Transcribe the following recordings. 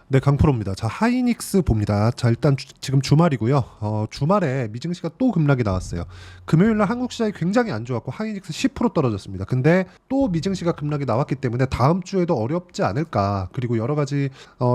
네, 강프로입니다. 자, 하이닉스 봅니다. 자, 일단 지금 주말이고요. 주말에 미증시가 또 급락이 나왔어요. 금요일 날 한국 시장이 굉장히 안 좋았고 하이닉스 10% 떨어졌습니다. 근데 또 미증시가 급락이 나왔기 때문에 다음 주에도 어렵지 않을까. 그리고 여러 가지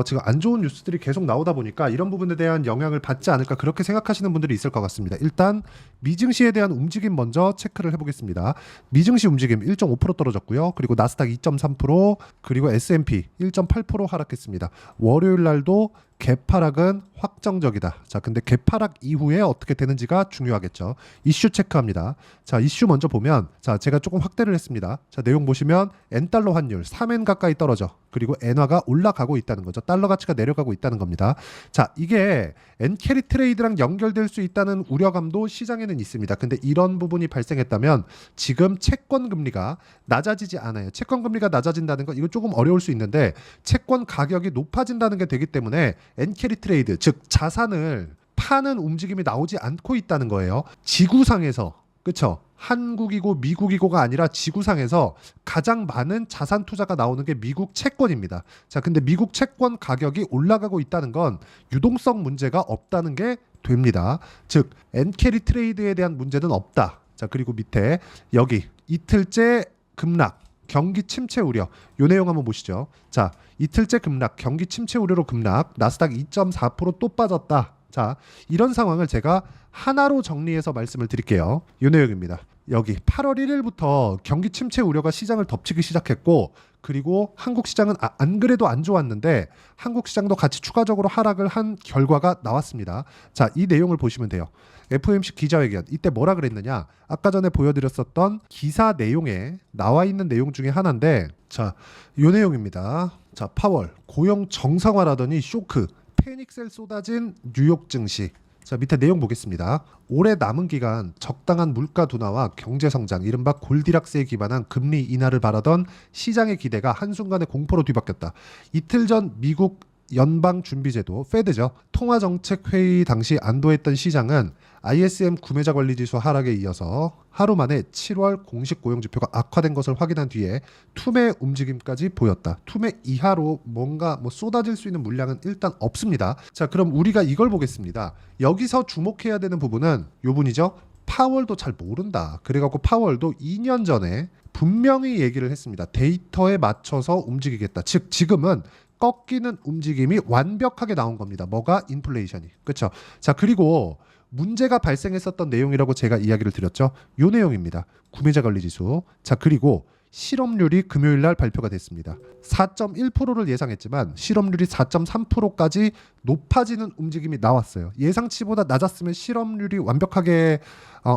지금 안 좋은 뉴스들이 계속 나오다 보니까 이런 부분에 대한 영향을 받지 않을까 그렇게 생각하시는 분들이 있을 것 같습니다. 일단 미증시에 대한 움직임 먼저 체크를 해보겠습니다. 미증시 움직임 1.5% 떨어졌고요. 그리고 나스닥 2.3%, 그리고 S&P 1.8% 하락했습니다. 월요일 날도 개파락은 확정적이다. 자, 근데 개파락 이후에 어떻게 되는지가 중요하겠죠. 이슈 체크합니다. 자, 이슈 먼저 보면, 자, 제가 조금 확대를 했습니다. 자, 내용 보시면 엔달러 환율 3엔 가까이 떨어져. 그리고 엔화가 올라가고 있다는 거죠. 달러 가치가 내려가고 있다는 겁니다. 자, 이게 엔캐리 트레이드랑 연결될 수 있다는 우려감도 시장에는 있습니다. 근데 이런 부분이 발생했다면 지금 채권 금리가 낮아지지 않아요. 채권 금리가 낮아진다는 건 이거 조금 어려울 수 있는데 채권 가격이 높아진다는 게 되기 때문에 엔캐리 트레이드, 즉 자산을 파는 움직임이 나오지 않고 있다는 거예요. 지구상에서, 그렇죠? 한국이고 미국이고가 아니라 지구상에서 가장 많은 자산 투자가 나오는 게 미국 채권입니다. 자, 근데 미국 채권 가격이 올라가고 있다는 건 유동성 문제가 없다는 게 됩니다. 즉 엔캐리 트레이드에 대한 문제는 없다. 자, 그리고 밑에 여기 이틀째 급락, 경기 침체 우려. 요 내용 한번 보시죠. 자, 이틀째 급락, 경기 침체 우려로 급락, 나스닥 2.4%또 빠졌다. 자, 이런 상황을 제가 하나로 정리해서 말씀을 드릴게요. 요 내용입니다. 여기 8월 1일부터 경기 침체 우려가 시장을 덮치기 시작했고, 그리고 한국 시장은 안 그래도 안 좋았는데 한국 시장도 같이 추가적으로 하락을 한 결과가 나왔습니다. 자, 이 내용을 보시면 돼요. FOMC 기자회견, 이때 뭐라 그랬느냐, 아까 전에 보여드렸었던 기사 내용에 나와 있는 내용 중에 하나인데, 자, 요 내용입니다. 자, 파월 고용 정상화라더니 쇼크, 패닉셀 쏟아진 뉴욕 증시. 자, 밑에 내용 보겠습니다. 올해 남은 기간 적당한 물가 둔화와 경제 성장, 이른바 골디락스에 기반한 금리 인하를 바라던 시장의 기대가 한순간에 공포로 뒤바뀌었다. 이틀 전 미국 연방준비제도 페드죠. 통화정책회의 당시 안도했던 시장은 ISM 구매자 관리지수 하락에 이어서 하루 만에 7월 공식 고용지표가 악화된 것을 확인한 뒤에 투매 움직임까지 보였다. 투매 이하로 뭔가 쏟아질 수 있는 물량은 일단 없습니다. 자, 그럼 우리가 이걸 보겠습니다. 여기서 주목해야 되는 부분은 요 분이죠. 파월도 잘 모른다. 그래갖고 파월도 2년 전에 분명히 얘기를 했습니다. 데이터에 맞춰서 움직이겠다. 즉 지금은 꺾이는 움직임이 완벽하게 나온 겁니다. 뭐가? 인플레이션이. 그렇죠? 자, 그리고 문제가 발생했었던 내용이라고 제가 이야기를 드렸죠. 요 내용입니다. 구매자 관리 지수. 자, 그리고 실업률이 금요일 날 발표가 됐습니다. 4.1%를 예상했지만 실업률이 4.3%까지 높아지는 움직임이 나왔어요. 예상치보다 낮았으면 실업률이 완벽하게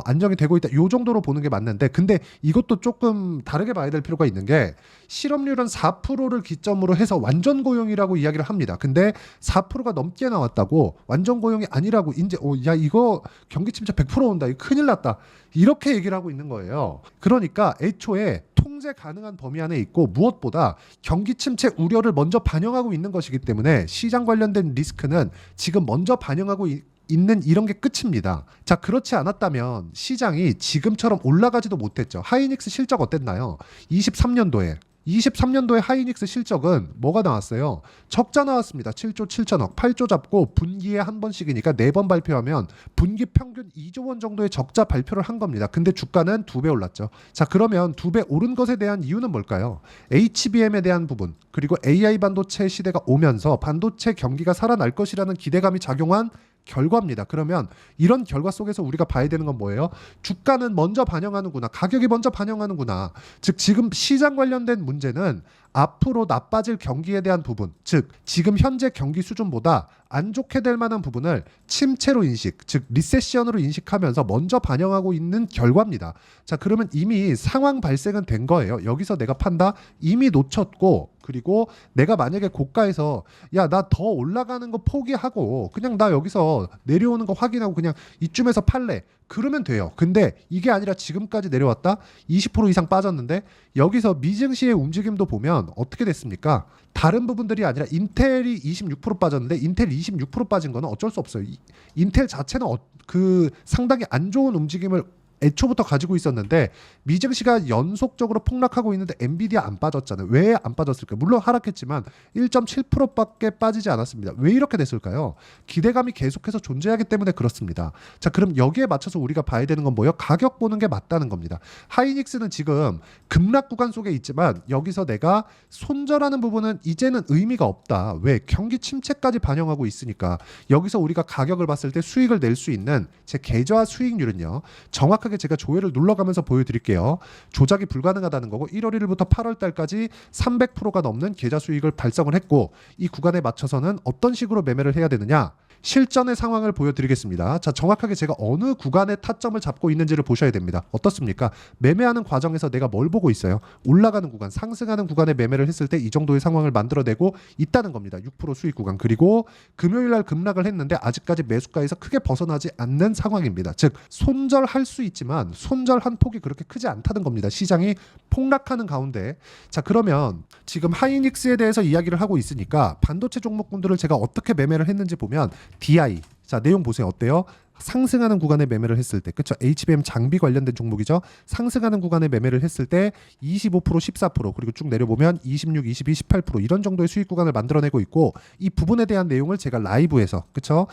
안정이 되고 있다. 요 정도로 보는 게 맞는데, 근데 이것도 조금 다르게 봐야 될 필요가 있는 게, 실업률은 4%를 기점으로 해서 완전 고용이라고 이야기를 합니다. 근데 4%가 넘게 나왔다고 완전 고용이 아니라고 이제 야 이거 경기 침체 100% 온다. 이거 큰일 났다. 이렇게 얘기를 하고 있는 거예요. 그러니까 애초에 통제 가능한 범위 안에 있고, 무엇보다 경기 침체 우려를 먼저 반영하고 있는 것이기 때문에 시장 관련된 리스크는 지금 먼저 반영하고 있는 이런 게 끝입니다. 자, 그렇지 않았다면 시장이 지금처럼 올라가지도 못했죠. 하이닉스 실적 어땠나요? 23년도에 하이닉스 실적은 뭐가 나왔어요? 적자 나왔습니다. 7조 7천억, 8조 잡고 분기에 한 번씩이니까 4번 발표하면 분기 평균 2조 원 정도의 적자 발표를 한 겁니다. 근데 주가는 2배 올랐죠. 자, 그러면 2배 오른 것에 대한 이유는 뭘까요? HBM에 대한 부분, 그리고 AI 반도체 시대가 오면서 반도체 경기가 살아날 것이라는 기대감이 작용한 결과입니다. 그러면 이런 결과 속에서 우리가 봐야 되는 건 뭐예요? 주가는 먼저 반영하는구나. 가격이 먼저 반영하는구나. 즉 지금 시장 관련된 문제는 앞으로 나빠질 경기에 대한 부분, 즉 지금 현재 경기 수준보다 안 좋게 될 만한 부분을 침체로 인식, 즉 리세션으로 인식하면서 먼저 반영하고 있는 결과입니다. 자, 그러면 이미 상황 발생은 된 거예요. 여기서 내가 판다? 이미 놓쳤고, 그리고 내가 만약에 고가에서 야, 나 더 올라가는 거 포기하고 그냥 나 여기서 내려오는 거 확인하고 그냥 이쯤에서 팔래. 그러면 돼요. 근데 이게 아니라 지금까지 내려왔다? 20% 이상 빠졌는데 여기서 미증시의 움직임도 보면 어떻게 됐습니까? 다른 부분들이 아니라 인텔이 26% 빠졌는데 인텔 26% 빠진 거는 어쩔 수 없어요. 인텔 자체는 그 상당히 안 좋은 움직임을 애초부터 가지고 있었는데 미증시가 연속적으로 폭락하고 있는데 엔비디아 안 빠졌잖아요. 왜 안 빠졌을까요? 물론 하락했지만 1.7%밖에 빠지지 않았습니다. 왜 이렇게 됐을까요? 기대감이 계속해서 존재하기 때문에 그렇습니다. 자, 그럼 여기에 맞춰서 우리가 봐야 되는 건 뭐예요? 가격 보는 게 맞다는 겁니다. 하이닉스는 지금 급락 구간 속에 있지만 여기서 내가 손절하는 부분은 이제는 의미가 없다. 왜? 경기 침체까지 반영하고 있으니까. 여기서 우리가 가격을 봤을 때 수익을 낼 수 있는 제 계좌 수익률은요. 정확하게 제가 조회를 눌러가면서 보여드릴게요. 조작이 불가능하다는 거고 1월 1일부터 8월 달까지 300%가 넘는 계좌 수익을 발생을 했고 이 구간에 맞춰서는 어떤 식으로 매매를 해야 되느냐? 실전의 상황을 보여드리겠습니다. 자, 정확하게 제가 어느 구간에 타점을 잡고 있는지를 보셔야 됩니다. 어떻습니까? 매매하는 과정에서 내가 뭘 보고 있어요? 올라가는 구간, 상승하는 구간에 매매를 했을 때 이 정도의 상황을 만들어내고 있다는 겁니다. 6% 수익 구간. 그리고 금요일 날 급락을 했는데 아직까지 매수가에서 크게 벗어나지 않는 상황입니다. 즉, 손절할 수 있지만 손절한 폭이 그렇게 크지 않다는 겁니다. 시장이 폭락하는 가운데. 자, 그러면 지금 하이닉스에 대해서 이야기를 하고 있으니까 반도체 종목군들을 제가 어떻게 매매를 했는지 보면 DI. 자, 내용 보세요. 어때요? 상승하는 구간에 매매를 했을 때, 그렇죠? HBM 장비 관련된 종목이죠. 상승하는 구간에 매매를 했을 때 25%, 14% 그리고 쭉 내려보면 26, 22, 18% 이런 정도의 수익 구간을 만들어내고 있고 이 부분에 대한 내용을 제가 라이브에서, 그렇죠?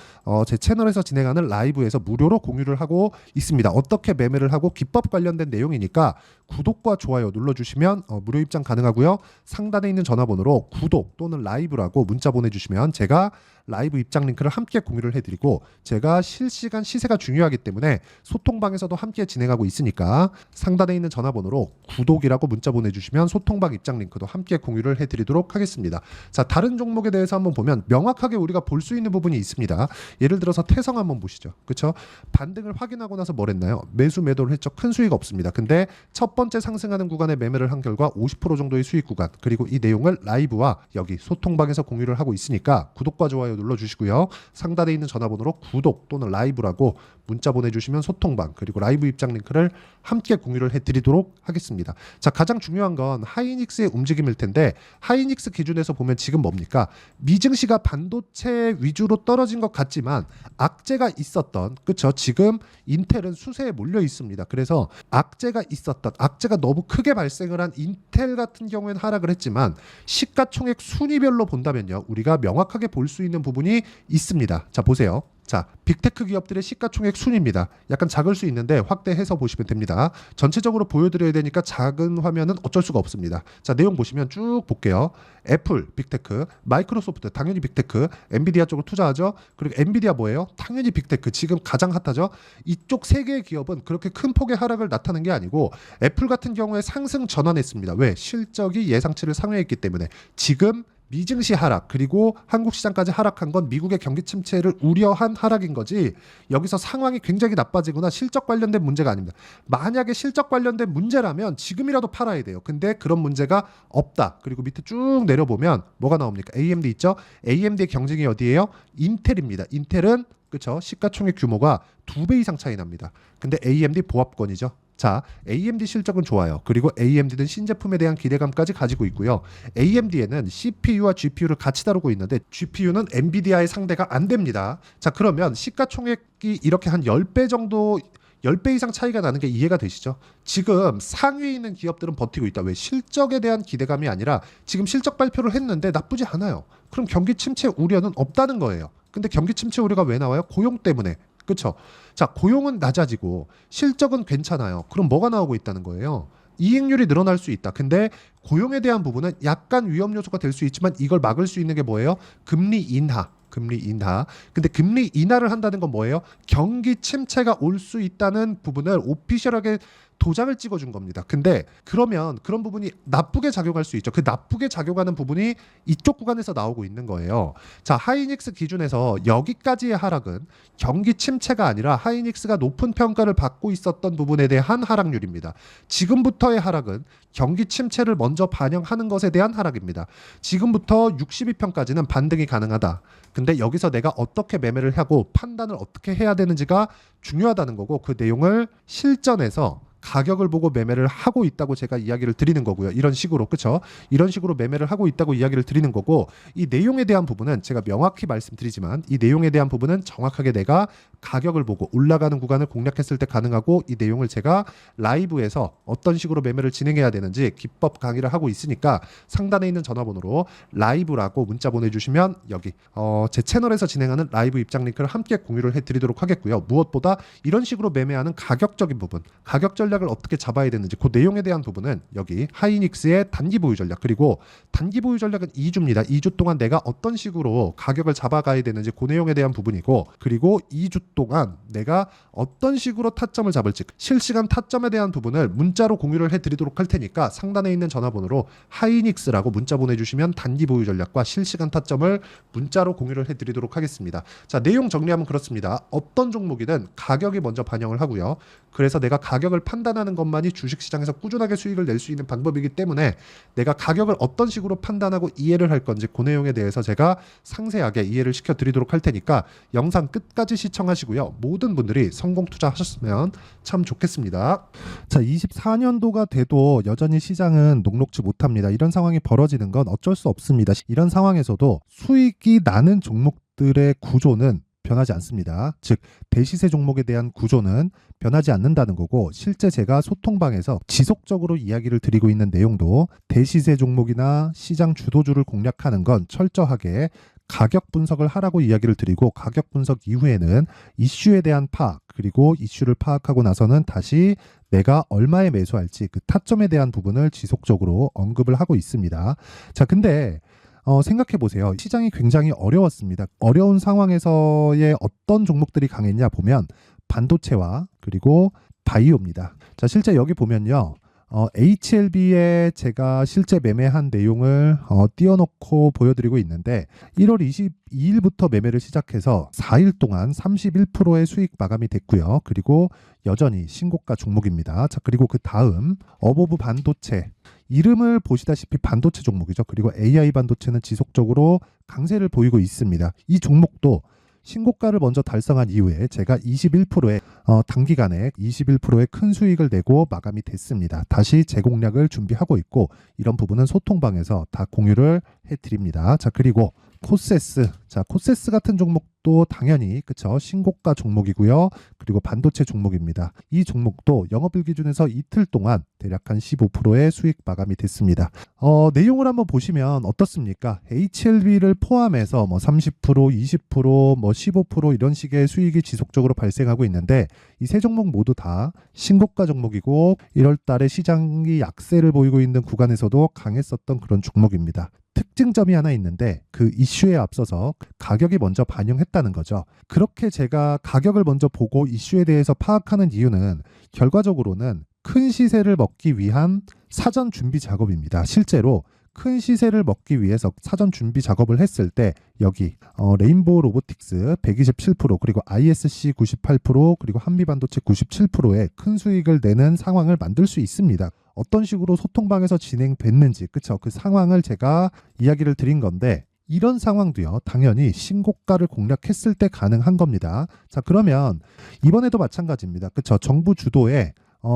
제 채널에서 진행하는 라이브에서 무료로 공유를 하고 있습니다. 어떻게 매매를 하고 기법 관련된 내용이니까 구독과 좋아요 눌러주시면 무료 입장 가능하고요. 상단에 있는 전화번호로 구독 또는 라이브라고 문자 보내주시면 제가 라이브 입장 링크를 함께 공유를 해드리고 제가 실시간 시세가 중요하기 때문에 소통방에서도 함께 진행하고 있으니까 상단에 있는 전화번호로 구독이라고 문자 보내주시면 소통방 입장 링크도 함께 공유를 해드리도록 하겠습니다. 자, 다른 종목에 대해서 한번 보면 명확하게 우리가 볼 수 있는 부분이 있습니다. 예를 들어서 태성 한번 보시죠. 그렇죠? 반등을 확인하고 나서 뭘 했나요? 매수 매도를 했죠. 큰 수익 없습니다. 근데 첫 번째 상승하는 구간에 매매를 한 결과 50% 정도의 수익 구간 그리고 이 내용을 라이브와 여기 소통방에서 공유를 하고 있으니까 구독과 좋아요 눌러주시고요. 상단에 있는 전화번호로 구독 또는 라이브라고 문자 보내주시면 소통방 그리고 라이브 입장 링크를 함께 공유를 해드리도록 하겠습니다. 자, 가장 중요한 건 하이닉스의 움직임일 텐데 하이닉스 기준에서 보면 지금 뭡니까? 미증시가 반도체 위주로 떨어진 것 같지만 악재가 있었던, 그렇죠? 지금 인텔은 수세에 몰려 있습니다. 그래서 악재가 있었던, 악재가 너무 크게 발생을 한 인텔 같은 경우에는 하락을 했지만 시가총액 순위별로 본다면요, 우리가 명확하게 볼 수 있는 부분이 있습니다. 자, 보세요. 자, 빅테크 기업들의 시가총액 순입니다. 약간 작을 수 있는데 확대해서 보시면 됩니다. 전체적으로 보여드려야 되니까 작은 화면은 어쩔 수가 없습니다. 자, 내용 보시면 쭉 볼게요. 애플, 빅테크, 마이크로소프트, 당연히 빅테크, 엔비디아 쪽으로 투자하죠. 그리고 엔비디아 뭐예요? 당연히 빅테크, 지금 가장 핫하죠. 이쪽 세 개의 기업은 그렇게 큰 폭의 하락을 나타낸 게 아니고 애플 같은 경우에 상승 전환했습니다. 왜? 실적이 예상치를 상회했기 때문에. 지금 미증시 하락 그리고 한국 시장까지 하락한 건 미국의 경기 침체를 우려한 하락인 거지 여기서 상황이 굉장히 나빠지거나 실적 관련된 문제가 아닙니다. 만약에 실적 관련된 문제라면 지금이라도 팔아야 돼요. 근데 그런 문제가 없다. 그리고 밑에 쭉 내려보면 뭐가 나옵니까? AMD 있죠? AMD의 경쟁이 어디예요? 인텔입니다. 인텔은 그렇죠? 시가총액 규모가 2배 이상 차이 납니다. 근데 AMD 보합권이죠. 자, AMD 실적은 좋아요. 그리고 AMD는 신제품에 대한 기대감까지 가지고 있고요. AMD에는 CPU와 GPU를 같이 다루고 있는데 GPU는 엔비디아의 상대가 안 됩니다. 자, 그러면 시가총액이 이렇게 한 10배 정도 10배 이상 차이가 나는 게 이해가 되시죠? 지금 상위에 있는 기업들은 버티고 있다. 왜? 실적에 대한 기대감이 아니라 지금 실적 발표를 했는데 나쁘지 않아요. 그럼 경기 침체 우려는 없다는 거예요. 근데 경기 침체 우려가 왜 나와요? 고용 때문에. 그렇죠? 자, 고용은 낮아지고 실적은 괜찮아요. 그럼 뭐가 나오고 있다는 거예요? 이익률이 늘어날 수 있다. 근데 고용에 대한 부분은 약간 위험 요소가 될 수 있지만 이걸 막을 수 있는 게 뭐예요? 금리 인하. 금리 인하. 근데 금리 인하를 한다는 건 뭐예요? 경기 침체가 올 수 있다는 부분을 오피셜하게 도장을 찍어준 겁니다. 근데 그러면 그런 부분이 나쁘게 작용할 수 있죠. 그 나쁘게 작용하는 부분이 이쪽 구간에서 나오고 있는 거예요. 자, 하이닉스 기준에서 여기까지의 하락은 경기 침체가 아니라 하이닉스가 높은 평가를 받고 있었던 부분에 대한 하락률입니다. 지금부터의 하락은 경기 침체를 먼저 반영하는 것에 대한 하락입니다. 지금부터 62평까지는 반등이 가능하다. 근데 여기서 내가 어떻게 매매를 하고 판단을 어떻게 해야 되는지가 중요하다는 거고 그 내용을 실전에서 가격을 보고 매매를 하고 있다고 제가 이야기를 드리는 거고요. 이런 식으로, 그쵸? 이런 식으로 매매를 하고 있다고 이야기를 드리는 거고, 이 내용에 대한 부분은 제가 명확히 말씀드리지만 이 내용에 대한 부분은 정확하게 내가 가격을 보고 올라가는 구간을 공략했을 때 가능하고, 이 내용을 제가 라이브에서 어떤 식으로 매매를 진행해야 되는지 기법 강의를 하고 있으니까 상단에 있는 전화번호로 라이브라고 문자 보내주시면 여기 제 채널에서 진행하는 라이브 입장 링크를 함께 공유를 해드리도록 하겠고요. 무엇보다 이런 식으로 매매하는 가격적인 부분, 가격 전략을 어떻게 잡아야 되는지 그 내용에 대한 부분은 여기 하이닉스의 단기 보유 전략, 그리고 단기 보유 전략은 2주입니다. 2주 동안 내가 어떤 식으로 가격을 잡아가야 되는지 그 내용에 대한 부분이고, 그리고 2주 동안 내가 어떤 식으로 타점을 잡을지 실시간 타점에 대한 부분을 문자로 공유를 해드리도록 할 테니까 상단에 있는 전화번호로 하이닉스라고 문자 보내주시면 단기 보유 전략과 실시간 타점을 문자로 공유를 해드리도록 하겠습니다. 자, 내용 정리하면 그렇습니다. 어떤 종목이든 가격이 먼저 반영을 하고요. 그래서 내가 가격을 판단하는 것만이 주식시장에서 꾸준하게 수익을 낼 수 있는 방법이기 때문에 내가 가격을 어떤 식으로 판단하고 이해를 할 건지 그 내용에 대해서 제가 상세하게 이해를 시켜드리도록 할 테니까 영상 끝까지 시청하시고요. 모든 분들이 성공 투자하셨으면 참 좋겠습니다. 자, 24년도가 돼도 여전히 시장은 녹록지 못합니다. 이런 상황이 벌어지는 건 어쩔 수 없습니다. 이런 상황에서도 수익이 나는 종목들의 구조는 변하지 않습니다. 즉 대시세 종목에 대한 구조는 변하지 않는다는 거고, 실제 제가 소통방에서 지속적으로 이야기를 드리고 있는 내용도 대시세 종목이나 시장 주도주를 공략하는 건 철저하게 가격 분석을 하라고 이야기를 드리고, 가격 분석 이후에는 이슈에 대한 파악, 그리고 이슈를 파악하고 나서는 다시 내가 얼마에 매수할지 그 타점에 대한 부분을 지속적으로 언급을 하고 있습니다. 자, 근데 생각해 보세요. 시장이 굉장히 어려웠습니다. 어려운 상황에서의 어떤 종목들이 강했냐 보면 반도체와 그리고 바이오입니다. 자, 실제 여기 보면요. HLB에 제가 실제 매매한 내용을 띄워놓고 보여드리고 있는데 1월 22일부터 매매를 시작해서 4일 동안 31%의 수익 마감이 됐고요. 그리고 여전히 신고가 종목입니다. 자, 그리고 그 다음 어보브 반도체, 이름을 보시다시피 반도체 종목이죠. 그리고 AI 반도체는 지속적으로 강세를 보이고 있습니다. 이 종목도 신고가를 먼저 달성한 이후에 제가 21%의 단기간에 21%의 큰 수익을 내고 마감이 됐습니다. 다시 재공략을 준비하고 있고, 이런 부분은 소통방에서 다 공유를 해드립니다. 자, 그리고 코세스, 자, 코세스 같은 종목도 당연히 그쵸, 신고가 종목이고요. 그리고 반도체 종목입니다. 이 종목도 영업일 기준에서 이틀 동안 대략 한 15%의 수익 마감이 됐습니다. 내용을 한번 보시면 어떻습니까? HLB를 포함해서 뭐 30%, 20%, 뭐 15% 이런 식의 수익이 지속적으로 발생하고 있는데, 이 세 종목 모두 다 신고가 종목이고 1월 달에 시장이 약세를 보이고 있는 구간에서도 강했었던 그런 종목입니다. 특징점이 하나 있는데 그 이슈에 앞서서 가격이 먼저 반영했다는 거죠. 그렇게 제가 가격을 먼저 보고 이슈에 대해서 파악하는 이유는 결과적으로는 큰 시세를 먹기 위한 사전 준비 작업입니다. 실제로 큰 시세를 먹기 위해서 사전 준비 작업을 했을 때 여기 레인보우 로보틱스 127%, 그리고 ISC 98%, 그리고 한미반도체 97%의 큰 수익을 내는 상황을 만들 수 있습니다. 어떤 식으로 소통방에서 진행됐는지, 그쵸? 그 상황을 제가 이야기를 드린 건데, 이런 상황도요, 당연히 신고가를 공략했을 때 가능한 겁니다. 자, 그러면 이번에도 마찬가지입니다. 그쵸? 정부 주도의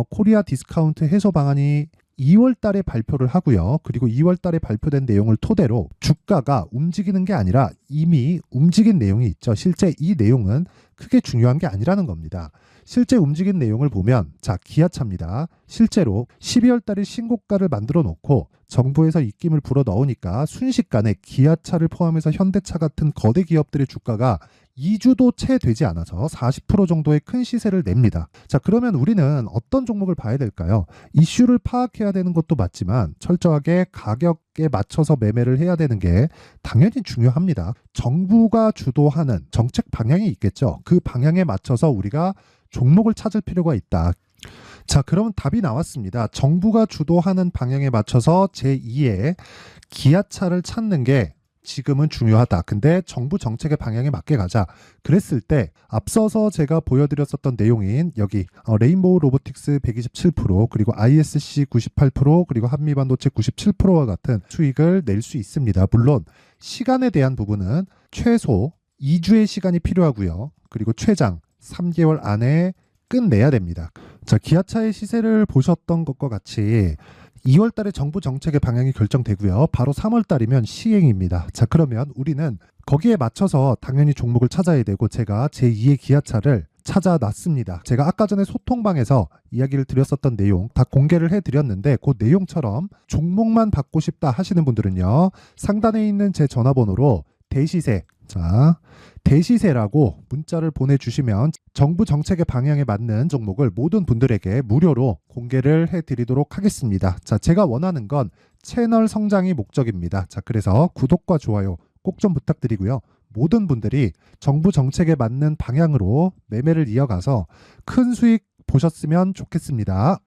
코리아 디스카운트 해소 방안이 2월 달에 발표를 하고요. 그리고 2월 달에 발표된 내용을 토대로 주가가 움직이는 게 아니라 이미 움직인 내용이 있죠. 실제 이 내용은 크게 중요한 게 아니라는 겁니다. 실제 움직인 내용을 보면, 자, 기아차입니다. 실제로 12월 달에 신고가를 만들어 놓고 정부에서 입김을 불어 넣으니까 순식간에 기아차를 포함해서 현대차 같은 거대 기업들의 주가가 2주도 채 되지 않아서 40% 정도의 큰 시세를 냅니다. 자, 그러면 우리는 어떤 종목을 봐야 될까요? 이슈를 파악해야 되는 것도 맞지만 철저하게 가격에 맞춰서 매매를 해야 되는 게 당연히 중요합니다. 정부가 주도하는 정책 방향이 있겠죠. 그 방향에 맞춰서 우리가 종목을 찾을 필요가 있다. 자, 그러면 답이 나왔습니다. 정부가 주도하는 방향에 맞춰서 제2의 기아차를 찾는 게 지금은 중요하다. 근데 정부 정책의 방향에 맞게 가자. 그랬을 때 앞서서 제가 보여드렸었던 내용인 여기 레인보우 로보틱스 127%, 그리고 ISC 98%, 그리고 한미반도체 97%와 같은 수익을 낼 수 있습니다. 물론 시간에 대한 부분은 최소 2주의 시간이 필요하고요. 그리고 최장 3개월 안에 끝내야 됩니다. 자, 기아차의 시세를 보셨던 것과 같이 2월 달에 정부 정책의 방향이 결정되고요. 바로 3월 달이면 시행입니다. 자, 그러면 우리는 거기에 맞춰서 당연히 종목을 찾아야 되고 제가 제2의 기아차를 찾아놨습니다. 제가 아까 전에 소통방에서 이야기를 드렸었던 내용 다 공개를 해드렸는데 그 내용처럼 종목만 받고 싶다 하시는 분들은요. 상단에 있는 제 전화번호로 대시세, 자, 대시세라고 문자를 보내주시면 정부 정책의 방향에 맞는 종목을 모든 분들에게 무료로 공개를 해드리도록 하겠습니다. 자, 제가 원하는 건 채널 성장이 목적입니다. 자, 그래서 구독과 좋아요 꼭 좀 부탁드리고요. 모든 분들이 정부 정책에 맞는 방향으로 매매를 이어가서 큰 수익 보셨으면 좋겠습니다.